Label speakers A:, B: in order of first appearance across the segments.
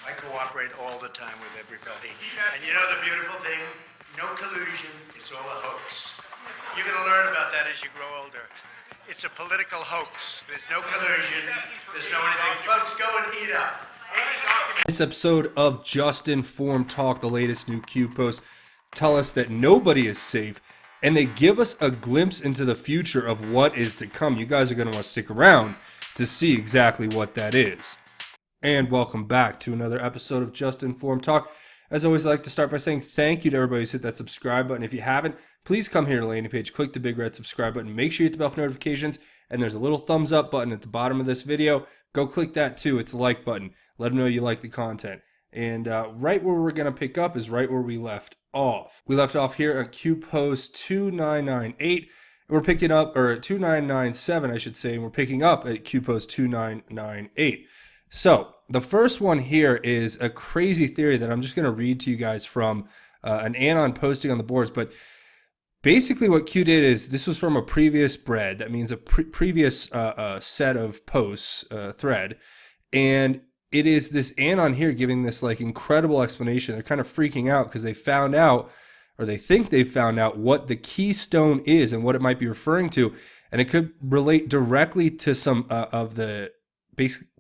A: I cooperate all the time with everybody. And you know the beautiful thing? No collusion. It's all a hoax. You're going to learn about that as you grow older. It's a political hoax. There's no collusion. There's no anything. Folks, go and eat up.
B: This episode of Just Informed Talk, the latest new Q posts, tell us that nobody is safe, and they give us a glimpse into the future of what is to come. You guys are going to want to stick around to see exactly what that is. And welcome back to another episode of Just Informed Talk. As always, I'd like to start by saying thank you to everybody who's hit that subscribe button. If you haven't, please come here to the landing page, click the big red subscribe button, make sure you hit the bell for notifications, and there's a little thumbs up button at the bottom of this video. Go click that too. It's the like button. Let them know you like the content. And right where we're going to pick up is right where we left off. We left off here at Q post 2998. We're picking up, or 2997, I should say, and we're picking up at Q post 2998. So the first one here is a crazy theory that I'm just going to read to you guys from an Anon posting on the boards. But basically what Q did is, this was from a previous thread. That means a previous set of posts, thread. And it is this Anon here giving this like incredible explanation. They're kind of freaking out because they found out, or they think they found out, what the keystone is and what it might be referring to. And it could relate directly to some of the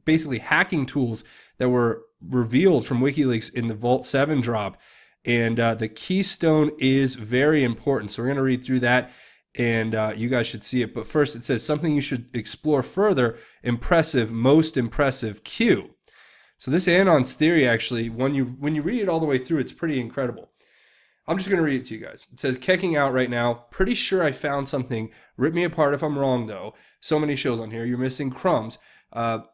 B: basically hacking tools that were revealed from WikiLeaks in the Vault 7 drop. And the keystone is very important. So we're going to read through that, and you guys should see it. But first, it says something you should explore further. Impressive, most impressive Q. So this Anon's theory, actually, when you read it all the way through, it's pretty incredible. I'm just going to read it to you guys. It says, kecking out right now. Pretty sure I found something. Rip me apart if I'm wrong, though. So many shows on here. You're missing crumbs.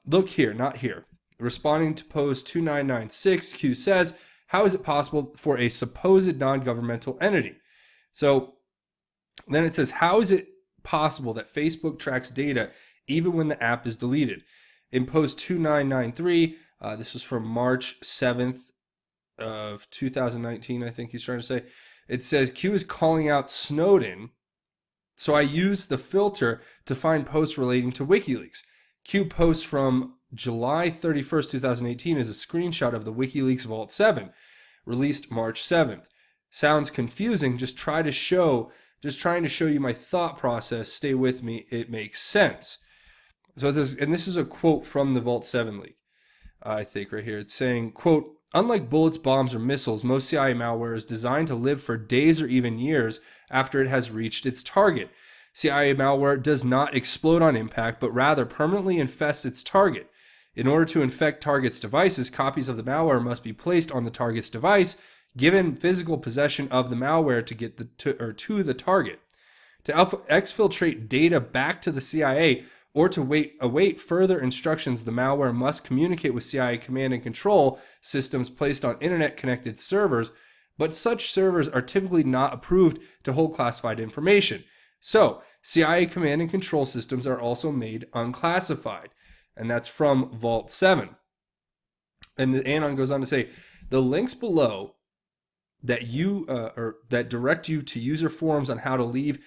B: Look here, not here. Responding to post 2996, Q says, how is it possible for a supposed non-governmental entity? So then it says, how is it possible that Facebook tracks data even when the app is deleted? In post 2993, this was from March 7th of 2019, I think he's trying to say. It says, Q is calling out Snowden. So I used the filter to find posts relating to WikiLeaks. Q post from July 31st, 2018 is a screenshot of the WikiLeaks Vault 7, released March 7th. Sounds confusing. Just trying to show you my thought process. Stay with me. It makes sense. So this is a quote from the Vault 7 leak, I think right here. It's saying, quote, unlike bullets, bombs, or missiles, most CIA malware is designed to live for days or even years after it has reached its target. CIA malware does not explode on impact, but rather permanently infests its target. In order to infect target's devices, copies of the malware must be placed on the target's device, given physical possession of the malware to get to the target. To exfiltrate data back to the CIA or to await further instructions, the malware must communicate with CIA command and control systems placed on internet-connected servers, but such servers are typically not approved to hold classified information. So, CIA command and control systems are also made unclassified. And that's from Vault 7. And the Anon goes on to say, the links below that that direct you to user forums on how to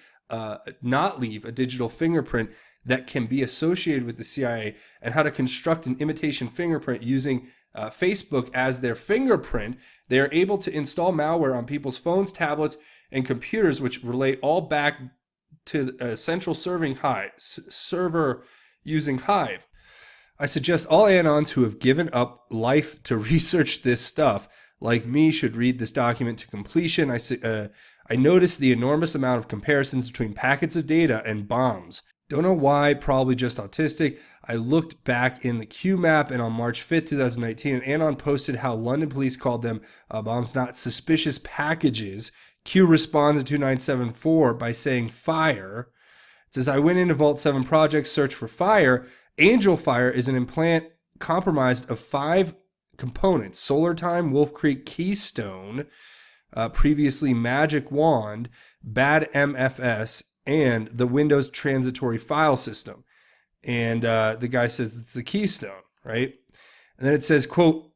B: not leave a digital fingerprint that can be associated with the CIA, and how to construct an imitation fingerprint using Facebook as their fingerprint. They are able to install malware on people's phones, tablets, and computers, which relate all back to a central server using Hive. I suggest all Anons who have given up life to research this stuff, like me, should read this document to completion. I noticed the enormous amount of comparisons between packets of data and bombs. Don't know why, probably just autistic. I looked back in the Q map, and on March 5th, 2019, an Anon posted how London police called them bombs, not suspicious packages. Q responds in 2974 by saying fire. It says, I went into Vault 7 Project, search for fire. Angel Fire is an implant comprised of 5 components: Solar Time, Wolf Creek, Keystone, previously Magic Wand, Bad MFS, and the Windows Transitory File System. And the guy says it's the Keystone, right? And then it says, quote,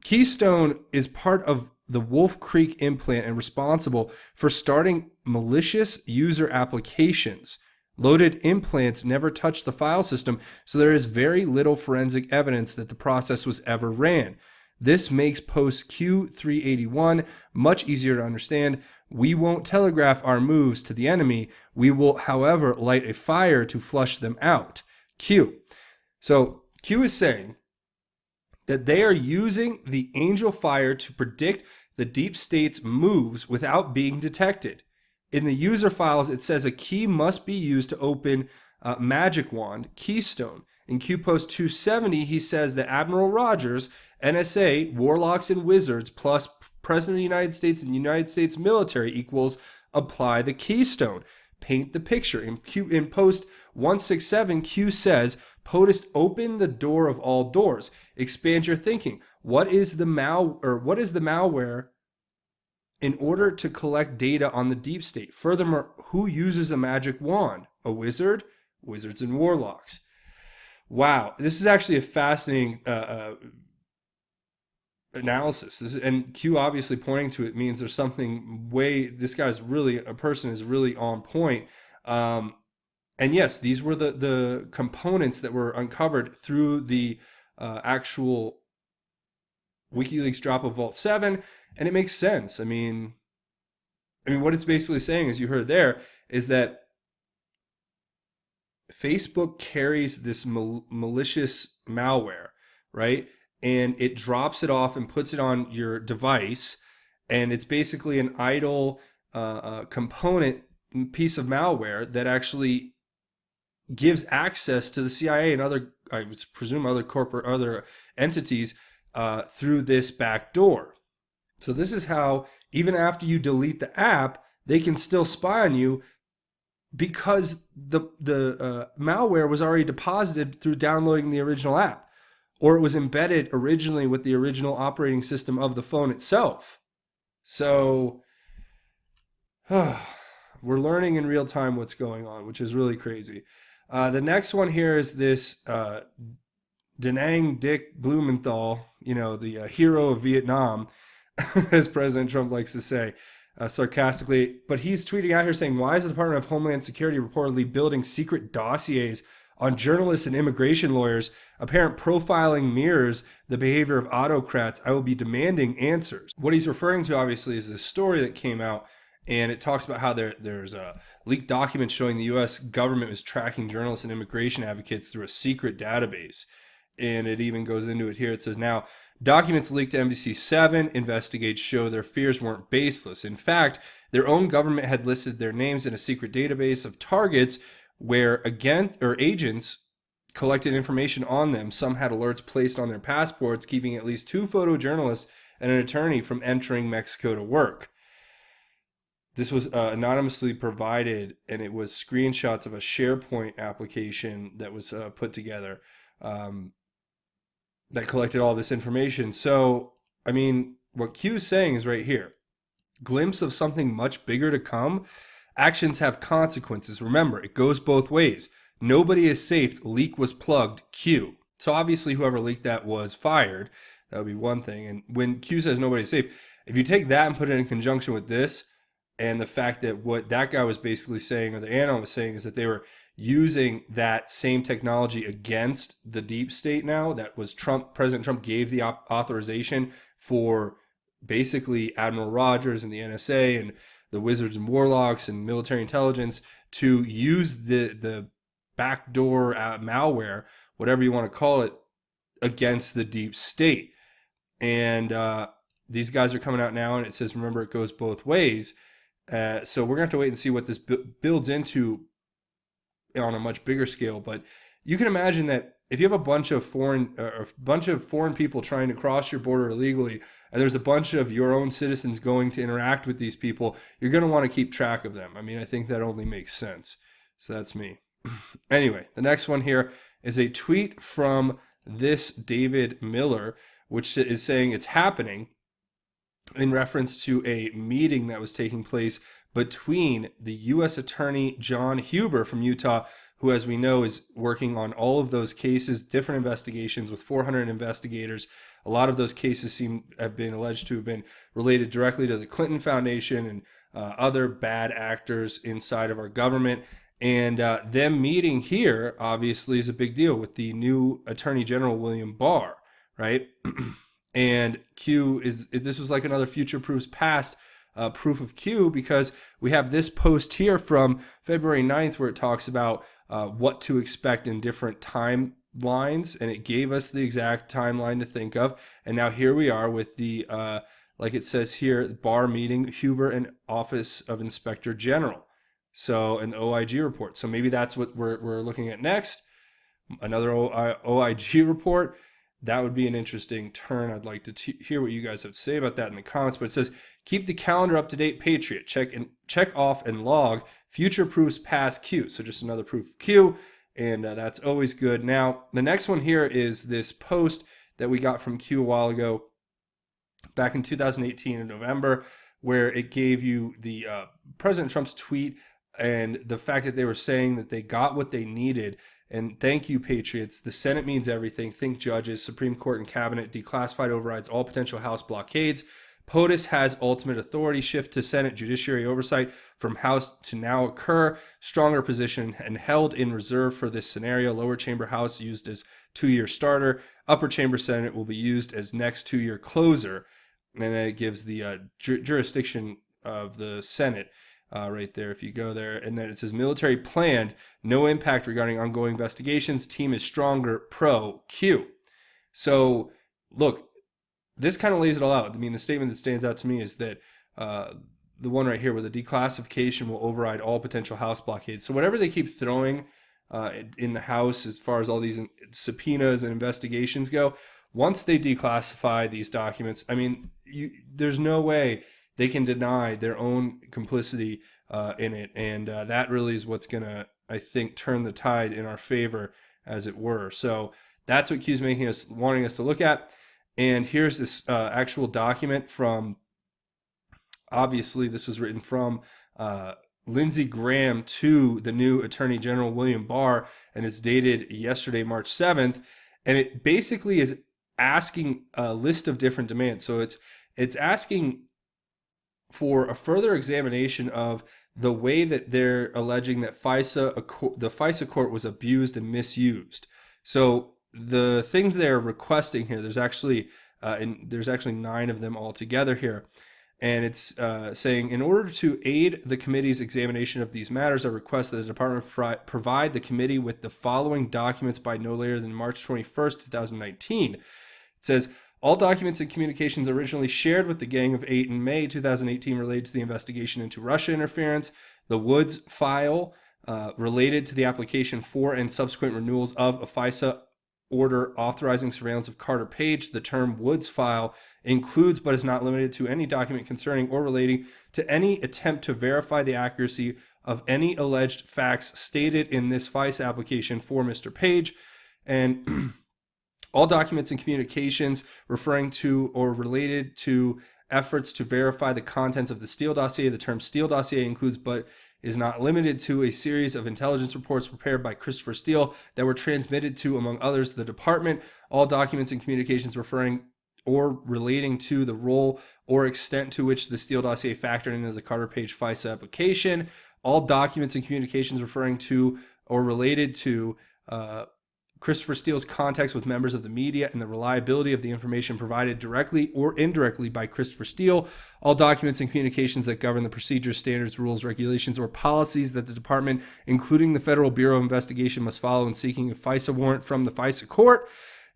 B: Keystone is part of the Wolf Creek implant and responsible for starting malicious user applications. Loaded implants never touch the file system, so there is very little forensic evidence that the process was ever ran. This makes post Q381 much easier to understand. We won't telegraph our moves to the enemy. We will, however, light a fire to flush them out. Q. So Q is saying that they are using the angel fire to predict the deep state's moves without being detected. In the user files, it says a key must be used to open magic wand keystone. In Q Post 270, he says that Admiral Rogers, NSA, warlocks and wizards, plus President of the United States and United States military equals apply the keystone. Paint the picture. In Post 167, Q says, POTUS, open the door of all doors. Expand your thinking. What is the malware in order to collect data on the deep state? Furthermore, who uses a magic wand? A wizard? Wizards and warlocks. Wow, this is actually a fascinating analysis. And Q obviously pointing to it means there's something this guy's really, a person is really on point. And yes, these were the components that were uncovered through the actual WikiLeaks drop of Vault 7, and it makes sense. I mean, what it's basically saying, as you heard there, is that Facebook carries this malicious malware, right? And it drops it off and puts it on your device, and it's basically an idle component piece of malware that actually gives access to the CIA and other, I would presume, other entities through this back door. So this is how, even after you delete the app, they can still spy on you, because the malware was already deposited through downloading the original app, or it was embedded originally with the original operating system of the phone itself. So we're learning in real time what's going on, which is really crazy. The next one here is this Da Nang Dick Blumenthal, the hero of Vietnam, as President Trump likes to say. Sarcastically, but he's tweeting out here saying, why is the Department of Homeland Security reportedly building secret dossiers on journalists and immigration lawyers? Apparent profiling mirrors the behavior of autocrats. I will be demanding answers. What he's referring to, obviously, is this story that came out, and it talks about how there's leaked documents showing the U.S. government was tracking journalists and immigration advocates through a secret database. And it even goes into it here. It says, now, documents leaked to NBC7 investigates show their fears weren't baseless. In fact, their own government had listed their names in a secret database of targets where agents collected information on them. Some had alerts placed on their passports, keeping at least 2 photojournalists and an attorney from entering Mexico to work. This was anonymously provided, and it was screenshots of a SharePoint application that was put together that collected all this information. So, what Q is saying is right here. Glimpse of something much bigger to come. Actions have consequences. Remember, it goes both ways. Nobody is safe. Leak was plugged. Q. So obviously whoever leaked that was fired. That would be one thing. And when Q says nobody's safe, if you take that and put it in conjunction with this, and the fact that what that guy was basically saying, or the analyst was saying, is that they were using that same technology against the deep state now. That was President Trump gave the authorization for basically Admiral Rogers and the NSA and the wizards and warlocks and military intelligence to use the backdoor malware, whatever you want to call it, against the deep state. And these guys are coming out now, and it says, remember, it goes both ways. So we're going to have to wait and see what this builds into on a much bigger scale. But you can imagine that if you have a bunch of foreign people trying to cross your border illegally, and there's a bunch of your own citizens going to interact with these people, you're going to want to keep track of them. I think that only makes sense. So that's me. Anyway, the next one here is a tweet from this David Miller, which is saying it's happening in reference to a meeting that was taking place between the U.S. Attorney John Huber from Utah, who, as we know, is working on all of those cases, different investigations with 400 investigators. A lot of those cases have been alleged to have been related directly to the Clinton Foundation and other bad actors inside of our government. And them meeting here, obviously, is a big deal with the new Attorney General, William Barr, right? And this was like another future proofs past proof of Q, because we have this post here from February 9th where it talks about what to expect in different timelines, and it gave us the exact timeline to think of. And now here we are with the like it says here, Barr meeting Huber and Office of Inspector General, so an OIG report. So maybe that's what we're looking at next, another OIG report. That would be an interesting turn. I'd like to hear what you guys have to say about that in the comments. But it says, keep the calendar up to date, Patriot. Check off and log future proofs past Q. So just another proof of Q, and that's always good. Now, the next one here is this post that we got from Q a while ago, back in 2018 in November, where it gave you the President Trump's tweet and the fact that they were saying that they got what they needed. And thank you, Patriots. The Senate means everything. Think judges, Supreme Court and Cabinet. Declassified overrides all potential House blockades. POTUS has ultimate authority. Shift to Senate judiciary oversight from House to now occur. Stronger position and held in reserve for this scenario. Lower chamber House used as 2-year starter. Upper chamber Senate will be used as next 2-year closer. And then it gives the jurisdiction of the Senate. Right there, if you go there, and then it says military planned, no impact regarding ongoing investigations, team is stronger, pro Q. So look, this kind of lays it all out. I mean, the statement that stands out to me is that the one right here where the declassification will override all potential House blockades. So whatever they keep throwing in the House as far as all these subpoenas and investigations go, once they declassify these documents, I mean, there's no way they can deny their own complicity in it. And that really is what's going to, I think, turn the tide in our favor, as it were. So that's what Q's wanting us to look at. And here's this actual document from, obviously, this was written from Lindsey Graham to the new Attorney General, William Barr, and it's dated yesterday, March 7th. And it basically is asking a list of different demands. So it's asking for a further examination of the way that they're alleging that the FISA court was abused and misused. So the things they're requesting here, there's actually 9 of them altogether here. And it's saying, in order to aid the committee's examination of these matters, I request that the department provide the committee with the following documents by no later than March 21st, 2019. It says, all documents and communications originally shared with the Gang of 8 in May 2018 related to the investigation into Russia interference, the Woods file related to the application for and subsequent renewals of a FISA order authorizing surveillance of Carter Page. The term Woods file includes but is not limited to any document concerning or relating to any attempt to verify the accuracy of any alleged facts stated in this FISA application for Mr. Page. And all documents and communications referring to or related to efforts to verify the contents of the Steele dossier. The term Steele dossier includes but is not limited to a series of intelligence reports prepared by Christopher Steele that were transmitted to, among others, the department. All documents and communications referring or relating to the role or extent to which the Steele dossier factored into the Carter Page FISA application. All documents and communications referring to or related to Christopher Steele's contacts with members of the media and the reliability of the information provided directly or indirectly by Christopher Steele. All documents and communications that govern the procedures, standards, rules, regulations, or policies that the department, including the Federal Bureau of Investigation, must follow in seeking a FISA warrant from the FISA court.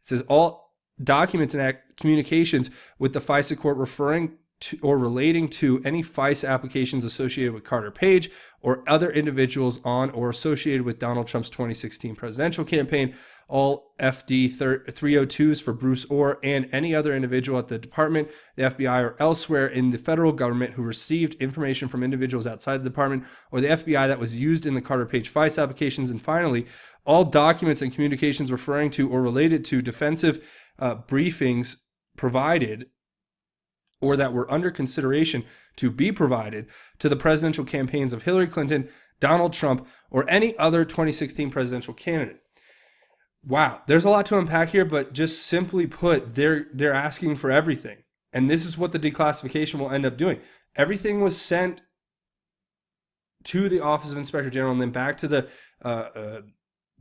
B: It says all documents and communications with the FISA court referring to or relating to any FISA applications associated with Carter Page or other individuals on or associated with Donald Trump's 2016 presidential campaign, all FD 302s for Bruce Orr and any other individual at the department, the FBI, or elsewhere in the federal government who received information from individuals outside the department or the FBI that was used in the Carter Page FISA applications. And finally, all documents and communications referring to or related to defensive briefings provided or that were under consideration to be provided to the presidential campaigns of Hillary Clinton, Donald Trump, or any other 2016 presidential candidate. Wow, there's a lot to unpack here, but just simply put, they're asking for everything. And this is what the declassification will end up doing. Everything was sent to the Office of Inspector General and then back to the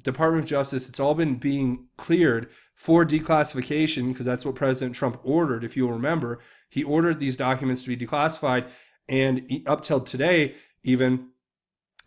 B: Department of Justice, it's all been being cleared for declassification because that's what President Trump ordered. If you'll remember, he ordered these documents to be declassified, and up till today, even,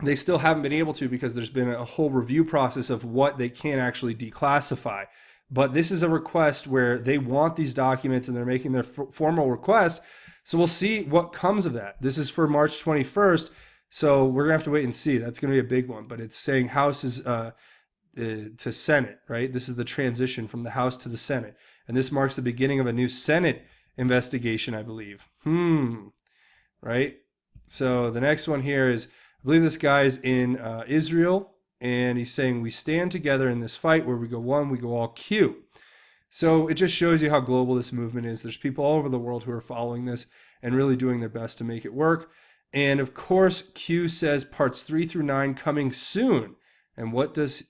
B: they still haven't been able to because there's been a whole review process of what they can actually declassify. But this is a request where they want these documents and they're making their formal request. So we'll see what comes of that. This is for March 21st. So we're going to have to wait and see. That's going to be a big one. But it's saying House is to Senate, right? This is the transition from the House to the Senate. And this marks the beginning of a new Senate investigation, I believe. Right? So the next one here is, I believe this guy's in Israel, and he's saying, we stand together in this fight. Where we go one, we go all Q. So it just shows you how global this movement is. There's people all over the world who are following this and really doing their best to make it work. And of course, Q says parts 3 through 9 coming soon. And what does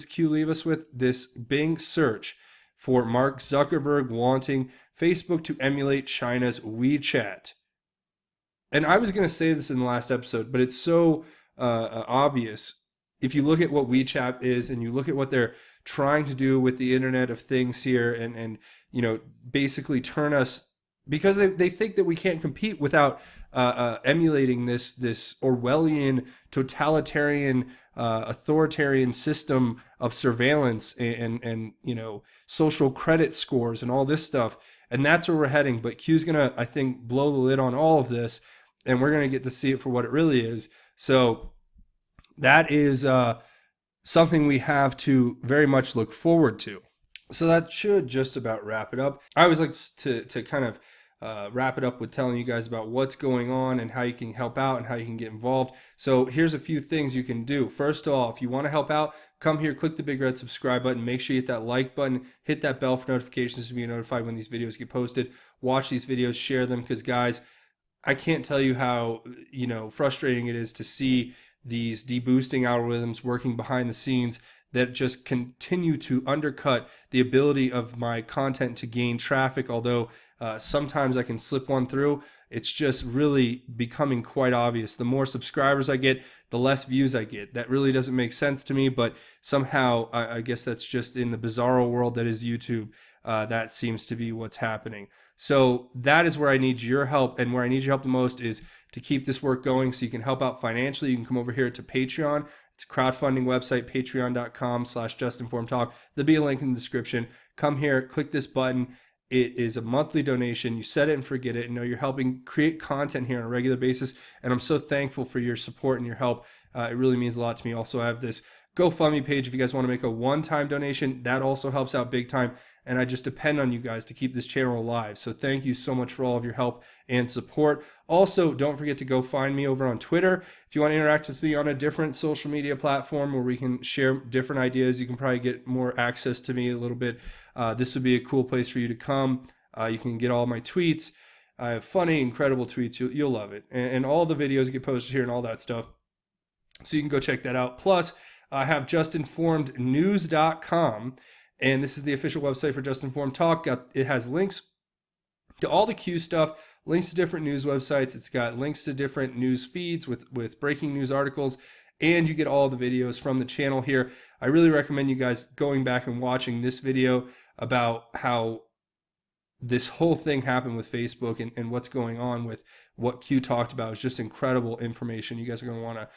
B: Q leave us with? This Bing search for Mark Zuckerberg wanting Facebook to emulate China's WeChat. And I was going to say this in the last episode, but it's so obvious. If you look at what WeChat is and you look at what they're trying to do with the Internet of Things here and you know, basically turn us, because they think that we can't compete without emulating this Orwellian, totalitarian, authoritarian system of surveillance and you know, social credit scores and all this stuff. And that's where we're heading. But Q's going to, I think, blow the lid on all of this, and we're going to get to see it for what it really is. So that is something we have to very much look forward to. So that should just about wrap it up. I always like to kind of wrap it up with telling you guys about what's going on and how you can help out and how you can get involved. So here's a few things you can do. First of all, if you want to help out, come here, click the big red subscribe button, make sure you hit that like button, hit that bell for notifications to be notified when these videos get posted. Watch these videos, share them, because guys, I can't tell you how, you know, frustrating it is to see these deboosting algorithms working behind the scenes that just continue to undercut the ability of my content to gain traffic. Although sometimes I can slip one through, it's just really becoming quite obvious. The more subscribers I get, the less views I get. That really doesn't make sense to me, but somehow I guess that's just in the bizarro world that is YouTube. That seems to be what's happening. So that is where I need your help, and where I need your help the most is to keep this work going. So you can help out financially. You can come over here to Patreon. It's a crowdfunding website, patreon.com/justinformtalk. There'll be a link in the description. Come here, click this button. It is a monthly donation. You set it and forget it. You know, you're helping create content here on a regular basis, and I'm so thankful for your support and your help. It really means a lot to me. Also, I have this GoFundMe page if you guys want to make a one-time donation. That also helps out big time, and I just depend on you guys to keep this channel alive. So thank you so much for all of your help and support. Also, don't forget to go find me over on Twitter. If you want to interact with me on a different social media platform where we can share different ideas, you can probably get more access to me a little bit. This would be a cool place for you to come. You can get all my tweets. I have funny, incredible tweets. You'll love it. And all the videos get posted here and all that stuff. So you can go check that out. Plus, I have justinformednews.com, and this is the official website for Just Informed Talk. It has links to all the Q stuff, links to different news websites. It's got links to different news feeds with breaking news articles, and you get all the videos from the channel here. I really recommend you guys going back and watching this video about how this whole thing happened with Facebook and what's going on with what Q talked about. It's just incredible information. You guys are going to want to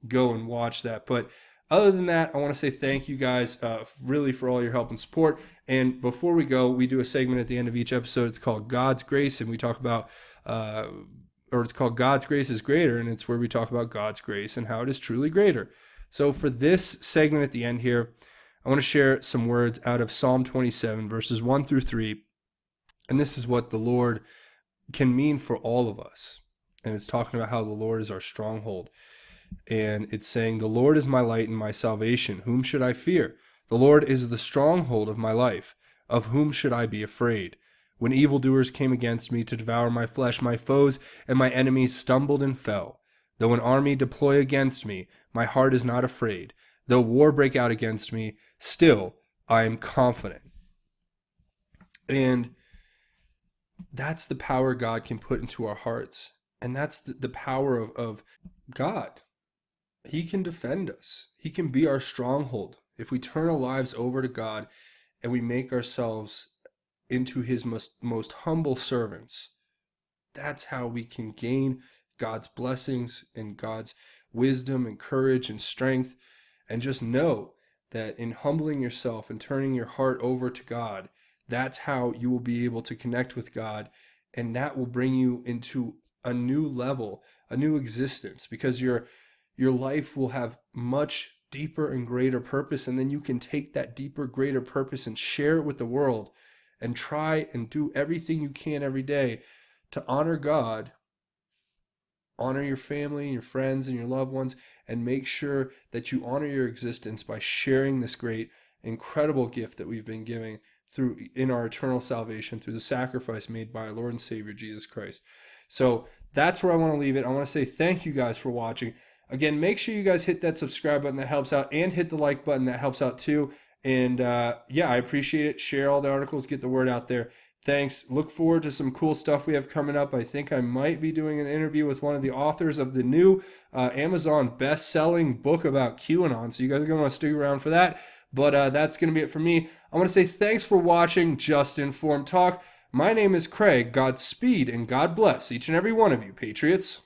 B: go and watch that. But other than that, I want to say thank you guys really for all your help and support. And before we go, we do a segment at the end of each episode. It's called God's Grace, and we talk about, or it's called God's Grace is Greater, and it's where we talk about God's grace and how it is truly greater. So for this segment at the end here, I want to share some words out of Psalm 27, verses 1 through 3. And this is what the Lord can mean for all of us. And it's talking about how the Lord is our stronghold. And it's saying, the Lord is my light and my salvation. Whom should I fear? The Lord is the stronghold of my life. Of whom should I be afraid? When evildoers came against me to devour my flesh, my foes and my enemies stumbled and fell. Though an army deploy against me, my heart is not afraid. Though war break out against me, still I am confident. And that's the power God can put into our hearts. And that's the power of God. He can defend us. He can be our stronghold. if we turn our lives over to God and we make ourselves into his most humble servants, that's how we can gain God's blessings and God's wisdom and courage and strength. And just know that in humbling yourself and turning your heart over to God, that's how you will be able to connect with God, and that will bring you into a new level, a new existence, because your life will have much deeper and greater purpose, and then you can take that deeper, greater purpose and share it with the world and try and do everything you can every day to honor God, honor your family, your friends, and your loved ones, and make sure that you honor your existence by sharing this great, incredible gift that we've been giving through in our eternal salvation through the sacrifice made by our Lord and Savior Jesus Christ. So that's where I want to leave it. I want to say thank you guys for watching. Again, make sure you guys hit that subscribe button, that helps out, and hit the like button, that helps out too. And yeah, I appreciate it. Share all the articles, get the word out there. Thanks. Look forward to some cool stuff we have coming up. I think I might be doing an interview with one of the authors of the new Amazon best-selling book about QAnon. So you guys are going to want to stick around for that. But that's going to be it for me. I want to say thanks for watching Just Informed Talk. My name is Craig. Godspeed and God bless each and every one of you, Patriots.